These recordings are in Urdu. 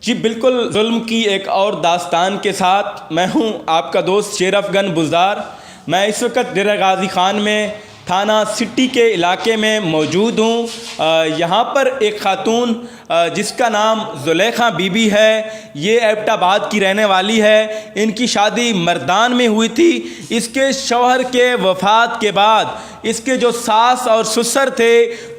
جی بالکل، ظلم کی ایک اور داستان کے ساتھ میں ہوں آپ کا دوست شیر افغن بزدار۔ میں اس وقت ڈیرہ غازی خان میں تھانہ سٹی کے علاقے میں موجود ہوں۔ یہاں پر ایک خاتون جس کا نام زلیخا بی بی ہے، یہ ایبٹ آباد کی رہنے والی ہے۔ ان کی شادی مردان میں ہوئی تھی۔ اس کے شوہر کے وفات کے بعد اس کے جو ساس اور سسر تھے،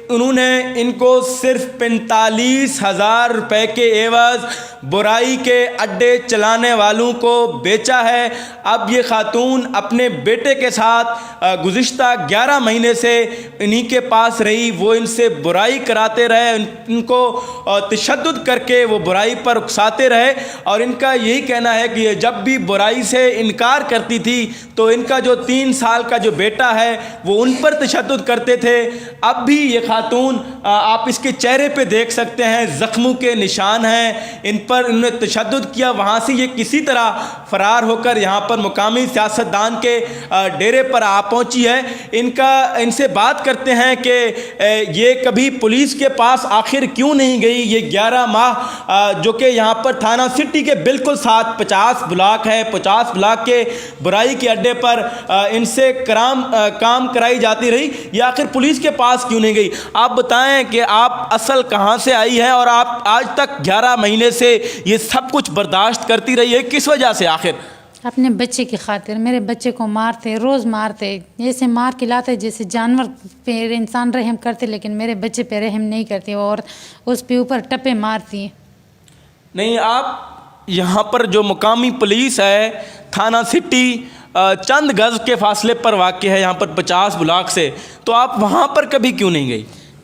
انہوں نے ان کو صرف 45,000 روپے کے عوض برائی کے اڈے چلانے والوں کو بیچا ہے۔ اب یہ خاتون اپنے بیٹے کے ساتھ گزشتہ 11 مہینے سے انہی کے پاس رہی۔ وہ ان سے برائی کراتے رہے، ان کو تشدد کر کے وہ برائی پر اکساتے رہے، اور ان کا یہی کہنا ہے کہ یہ جب بھی برائی سے انکار کرتی تھی تو ان کا جو 3 سال کا جو بیٹا ہے وہ ان پر تشدد کرتے تھے۔ اب بھی یہ خاتون، آپ اس کے چہرے پہ دیکھ سکتے ہیں، زخموں کے نشان ہیں، ان پر انہوں نے تشدد کیا۔ وہاں سے یہ کسی طرح فرار ہو کر یہاں پر مقامی سیاستدان کے ڈیرے پر آ پہنچی ہے۔ ان سے بات کرتے ہیں کہ یہ کبھی پولیس کے پاس آخر کیوں نہیں گئی۔ یہ 11 ماہ جو کہ یہاں پر تھانہ سٹی کے بالکل ساتھ 50 بلاک ہے، 50 بلاک کے برائی کے اڈے پر ان سے کام کرائی جاتی رہی، یہ آخر پولیس کے پاس کیوں نہیں گئی۔ آپ بتائیں کہ آپ اصل کہاں سے آئی ہے، اور آپ آج تک 11 مہینے سے یہ سب کچھ برداشت کرتی رہی ہے، کس وجہ سے آخر؟ اپنے بچے کی خاطر۔ میرے بچے کو مارتے، روز مارتے، ایسے مار کے لاتے جیسے جانور پہ انسان رحم کرتے، لیکن میرے بچے پہ رحم نہیں کرتے اور اس پہ اوپر ٹپے مارتی ہیں۔ نہیں، آپ یہاں پر جو مقامی پولیس ہے تھانہ سٹی چند گز کے فاصلے پر واقع ہے، یہاں پر 50 بلاک سے، تو آپ وہاں پر کبھی کیوں نہیں گئی؟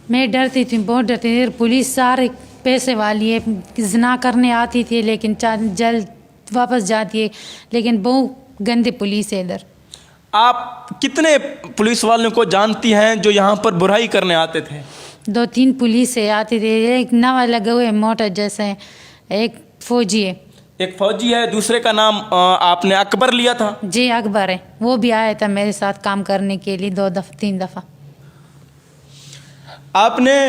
میں ڈرتی تھی، بہت ڈرتی تھی۔ پولیس سارے پیسے والی ہے، زنا کرنے آتی تھی لیکن جلد واپس جاتی ہے، لیکن بہت گندی پولیس ہے ادھر۔ آپ کتنے پولیس والوں کو جانتی ہیں جو یہاں پر برائی کرنے آتے تھے؟ 2-3 پولیس سے آتی تھی، ایک نوا لگے ہوئے موٹر جیسے، ایک فوجی ہے۔ ایک فوجی ہے، دوسرے کا نام آپ نے اکبر لیا تھا؟ جی اکبر ہے، وہ بھی آیا تھا میرے ساتھ کام کرنے کے لیے 2-3 دفعہ۔ آپ نے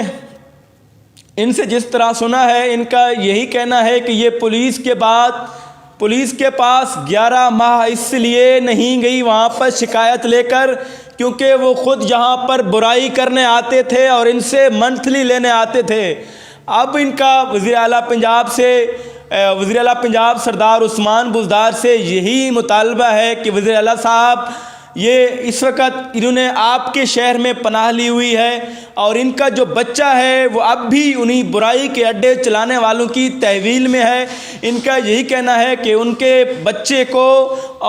ان سے جس طرح سنا ہے، ان کا یہی کہنا ہے کہ یہ پولیس کے بعد پولیس کے پاس 11 ماہ اس لیے نہیں گئی وہاں پر شکایت لے کر کیونکہ وہ خود یہاں پر برائی کرنے آتے تھے اور ان سے منتھلی لینے آتے تھے۔ اب ان کا وزیر اعلیٰ پنجاب سردار عثمان بزدار سے یہی مطالبہ ہے کہ وزیر اعلیٰ صاحب، یہ اس وقت انہوں نے آپ کے شہر میں پناہ لی ہوئی ہے، اور ان کا جو بچہ ہے وہ اب بھی انہی برائی کے اڈے چلانے والوں کی تحویل میں ہے۔ ان کا یہی کہنا ہے کہ ان کے بچے کو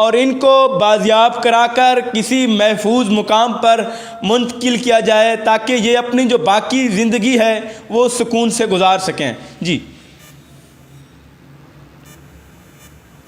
اور ان کو بازیاب کرا کر کسی محفوظ مقام پر منتقل کیا جائے تاکہ یہ اپنی جو باقی زندگی ہے وہ سکون سے گزار سکیں۔ جی